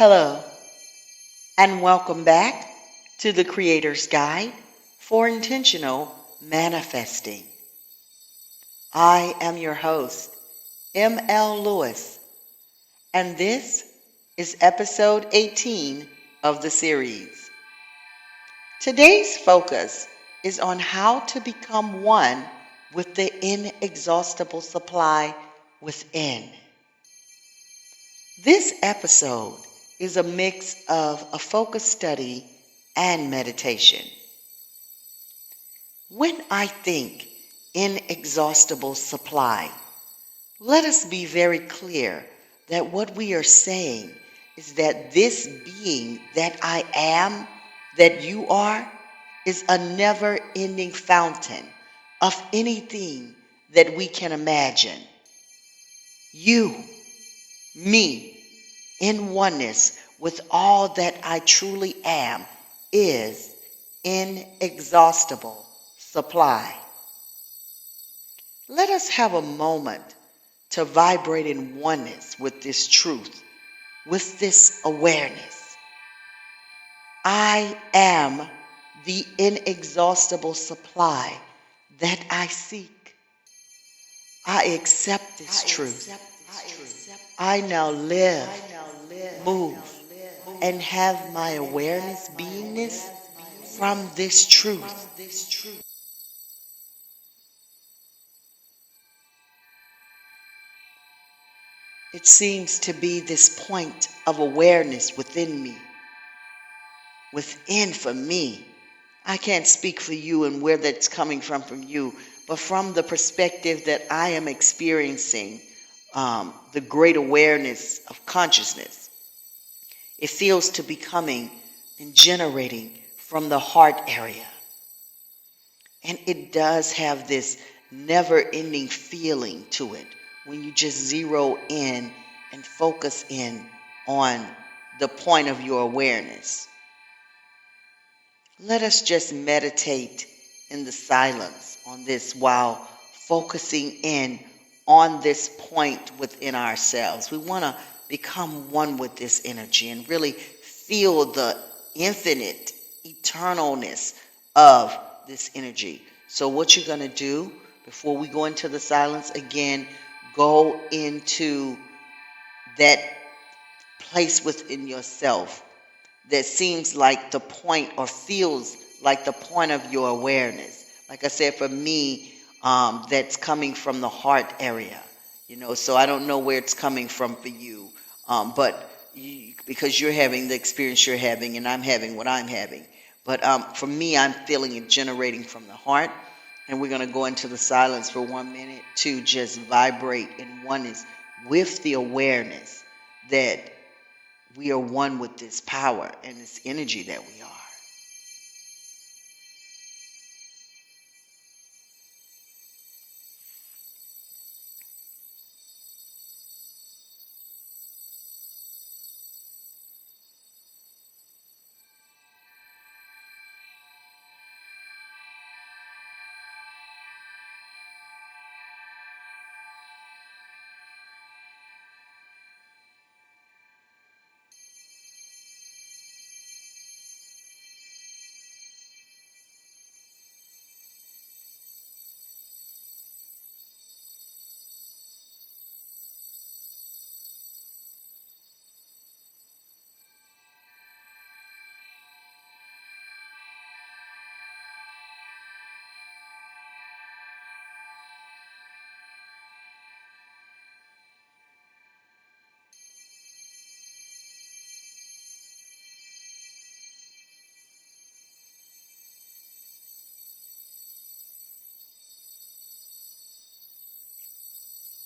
Hello, and welcome back to the Creator's Guide for Intentional Manifesting. I am your host, M.L. Lewis, and this is episode 18 of the series. Today's focus is on how to become one with the inexhaustible supply within. This episode is a mix of a focus study and meditation. When I think inexhaustible supply, let us be very clear that what we are saying is that this being that I am, that you are, is a never-ending fountain of anything that we can imagine. You, me, in oneness with all that I truly am, is inexhaustible supply. Let us have a moment to vibrate in oneness with this truth, with this awareness. I am the inexhaustible supply that I seek. I accept this truth. I now live, move, and have my awareness beingness from this truth. It seems to be this point of awareness within me. Within for me. I can't speak for you and where that's coming from you, but from the perspective that I am experiencing the great awareness of consciousness. It feels to be coming and generating from the heart area. And it does have this never-ending feeling to it when you just zero in and focus in on the point of your awareness. Let us just meditate in the silence on this while focusing in on this point within ourselves. We want to become one with this energy and really feel the infinite eternalness of this energy. So what you're going to do before we go into the silence, again, go into that place within yourself that seems like the point or feels like the point of your awareness. Like I said, for me, that's coming from the heart area, so I don't know where it's coming from for you, because you're having the experience you're having and I'm having what I'm having. But for me, I'm feeling it generating from the heart, and we're going to go into the silence for 1 minute to just vibrate in oneness with the awareness that we are one with this power and this energy that we are.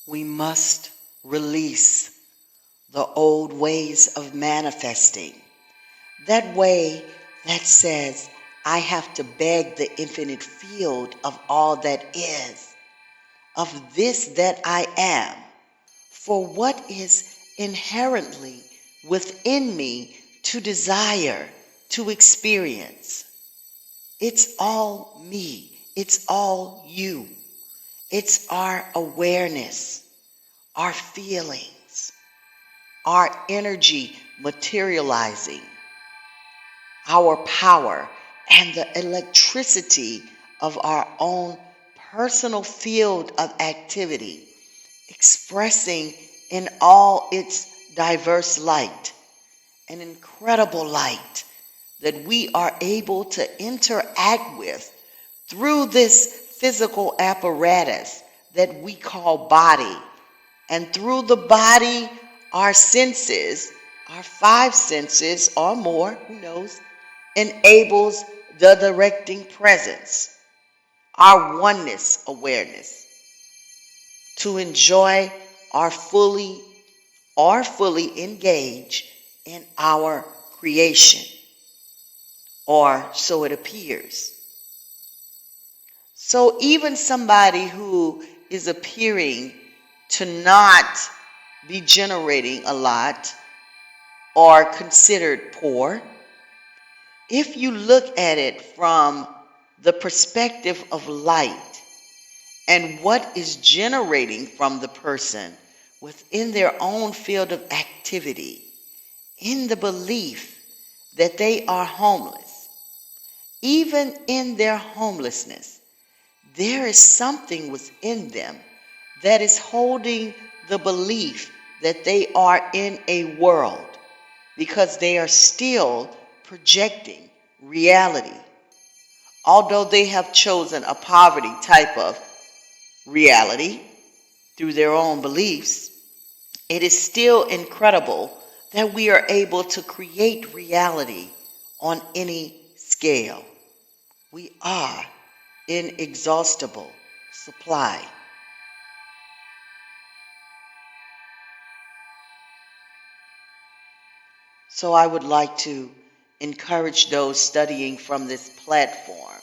We must release the old ways of manifesting. That way that says, I have to beg the infinite field of all that is, of this that I am, for what is inherently within me to desire, to experience. It's all me. It's all you. It's our awareness, our feelings, our energy materializing our power and the electricity of our own personal field of activity, expressing in all its diverse light, an incredible light that we are able to interact with through this physical apparatus that we call body. And through the body, our senses, our five senses or more, who knows, enables the directing presence, our oneness awareness, to enjoy our fully engage in our creation, or so it appears. So even somebody who is appearing to not be generating a lot or considered poor, if you look at it from the perspective of light and what is generating from the person within their own field of activity, in the belief that they are homeless, even in their homelessness, there is something within them that is holding the belief that they are in a world, because they are still projecting reality. Although they have chosen a poverty type of reality through their own beliefs, it is still incredible that we are able to create reality on any scale. We are inexhaustible supply. So I would like to encourage those studying from this platform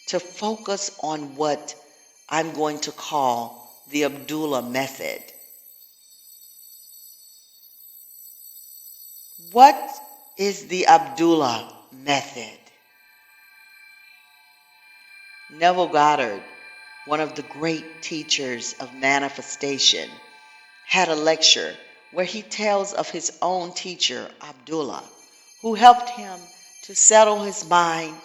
to focus on what I'm going to call the Abdullah Method. What is the Abdullah Method? Neville Goddard, one of the great teachers of manifestation, had a lecture where he tells of his own teacher, Abdullah, who helped him to settle his mind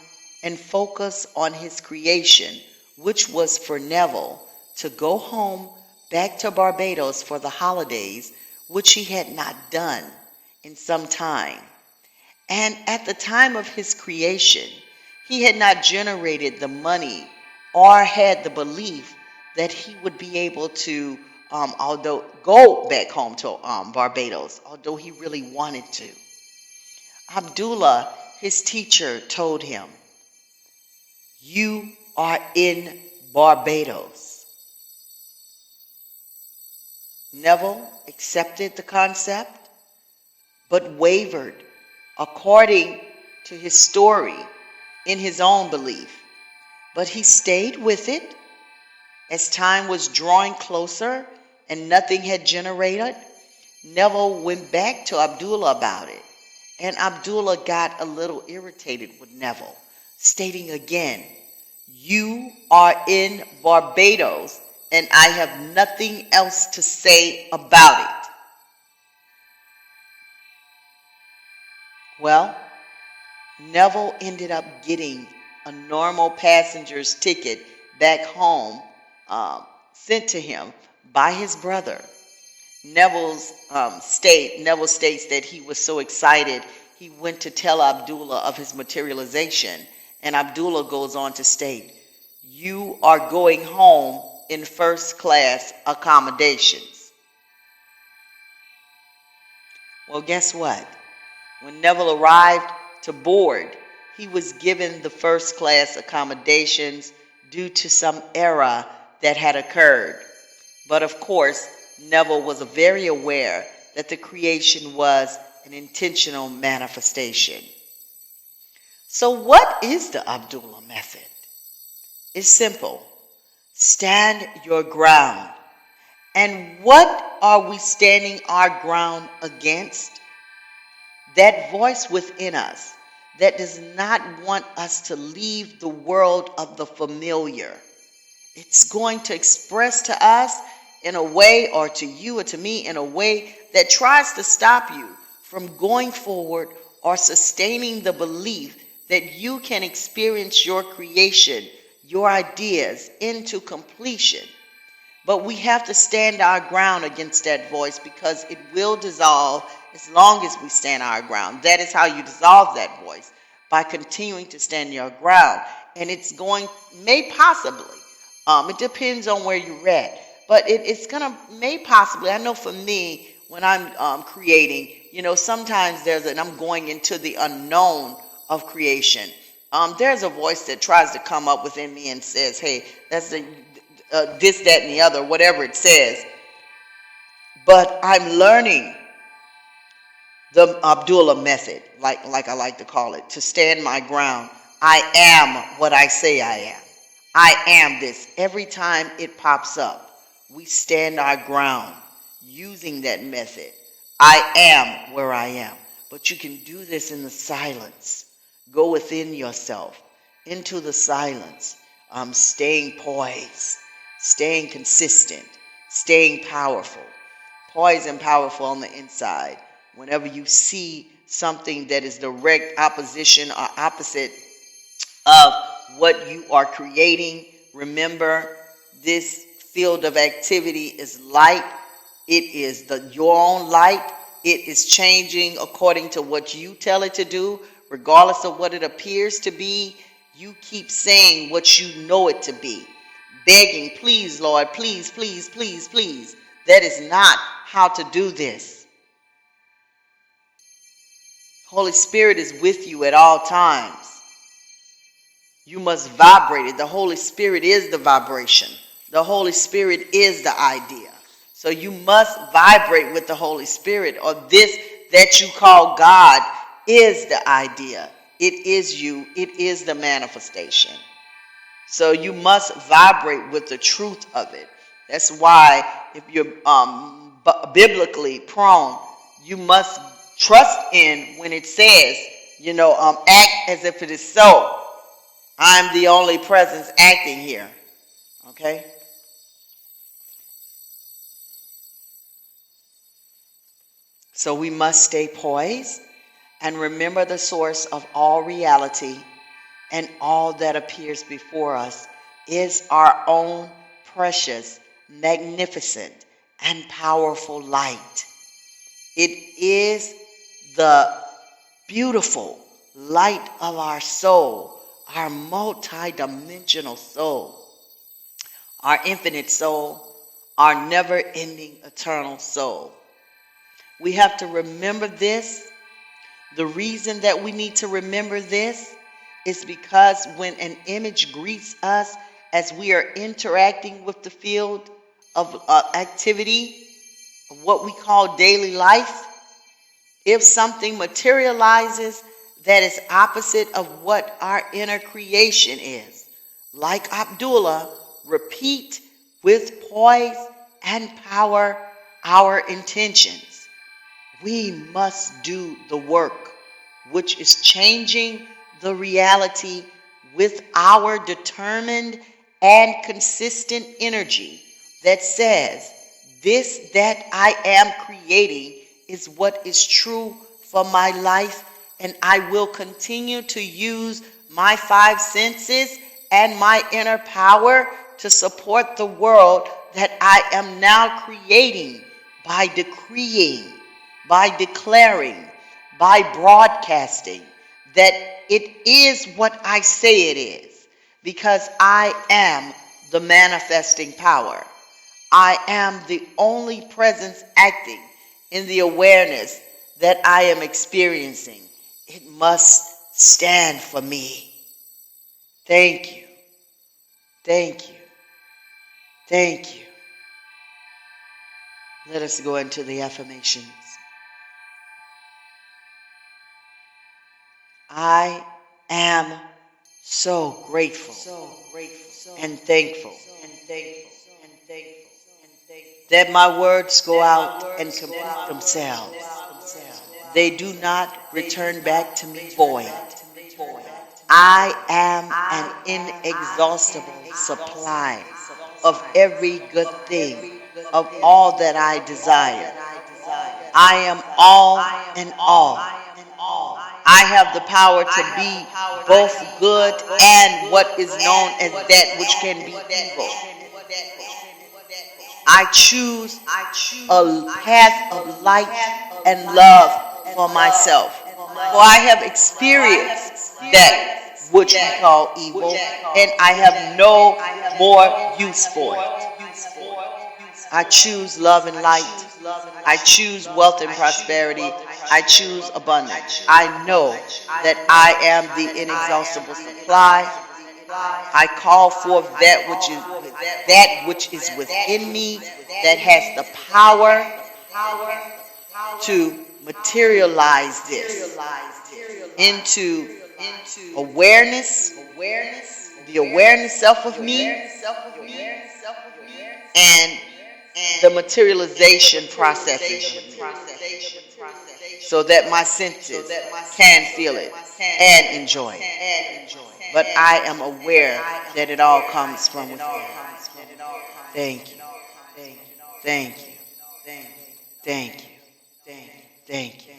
and focus on his creation, which was for Neville to go home back to Barbados for the holidays, which he had not done in some time. And at the time of his creation, he had not generated the money or had the belief that he would be able to although go back home to Barbados, although he really wanted to. Abdullah, his teacher, told him, "You are in Barbados." Neville accepted the concept, but wavered according to his story in his own belief. But he stayed with it. As time was drawing closer and nothing had generated, Neville went back to Abdullah about it. And Abdullah got a little irritated with Neville, stating again, "You are in Barbados and I have nothing else to say about it." Well, Neville ended up getting a normal passenger's ticket back home sent to him by his brother. Neville states that he was so excited he went to tell Abdullah of his materialization, and Abdullah goes on to state, "You are going home in first class accommodations." Well, guess what? When Neville arrived to board, he was given the first class accommodations due to some error that had occurred. But of course, Neville was very aware that the creation was an intentional manifestation. So what is the Abdullah Method? It's simple. Stand your ground. And what are we standing our ground against? That voice within us that does not want us to leave the world of the familiar. It's going to express to us in a way, or to you or to me in a way that tries to stop you from going forward or sustaining the belief that you can experience your creation, your ideas into completion. But we have to stand our ground against that voice, because it will dissolve as long as we stand our ground. That is how you dissolve that voice, by continuing to stand your ground. And it's may possibly, it depends on where you're at, but may possibly, I know for me, when I'm creating, sometimes I'm going into the unknown of creation. There's a voice that tries to come up within me and says, hey, that's this, that, and the other, whatever it says. But I'm learning the Abdullah Method, like I like to call it, to stand my ground. I am what I say I am. I am this. Every time it pops up, we stand our ground using that method. I am where I am. But you can do this in the silence. Go within yourself, into the silence, staying poised, staying consistent, staying powerful. Poised and powerful on the inside. Whenever you see something that is direct opposition or opposite of what you are creating, remember, this field of activity is light. It is your own light. It is changing according to what you tell it to do, regardless of what it appears to be. You keep saying what you know it to be. Begging, please, Lord, please, please, please, please. That is not how to do this. Holy Spirit is with you at all times. You must vibrate it. The Holy Spirit is the vibration. The Holy Spirit is the idea. So you must vibrate with the Holy Spirit, or this that you call God is the idea. It is you. It is the manifestation. So you must vibrate with the truth of it. That's why if you're biblically prone, you must trust in when it says, act as if it is so. I'm the only presence acting here. Okay? So we must stay poised and remember the source of all reality, and all that appears before us is our own precious, magnificent, and powerful light. It is the beautiful light of our soul, our multi-dimensional soul, our infinite soul, our never-ending eternal soul. We have to remember this. The reason that we need to remember this is because when an image greets us as we are interacting with the field of activity, of what we call daily life, if something materializes that is opposite of what our inner creation is, like Abdullah, repeat with poise and power our intentions. We must do the work, which is changing the reality with our determined and consistent energy that says, this that I am creating is what is true for my life, and I will continue to use my 5 senses and my inner power to support the world that I am now creating by decreeing, by declaring, by broadcasting that it is what I say it is, because I am the manifesting power. I am the only presence acting in the awareness that I am experiencing. It must stand for me. Thank you. Thank you. Thank you. Let us go into the affirmations. I am so grateful, and thankful, that my words go out and complete themselves. They do not return back to me void. I am an inexhaustible supply of every good thing, of all that I desire. I am all in all. I have the power to be both good and what is known as that which can be evil. I choose a path of light and love for myself. For I have experienced that which we call evil, and I have no more use for it. I choose love and light. I choose wealth and prosperity. I choose abundance. I know that I am the inexhaustible supply. I call forth that which is within me, that has the power to materialize this into awareness, the awareness self of me, and the materialization processes of me, so that my senses can feel it and enjoy it. But I am aware that it all comes from within. Thank you. Thank you. Thank you. Thank you. Thank you.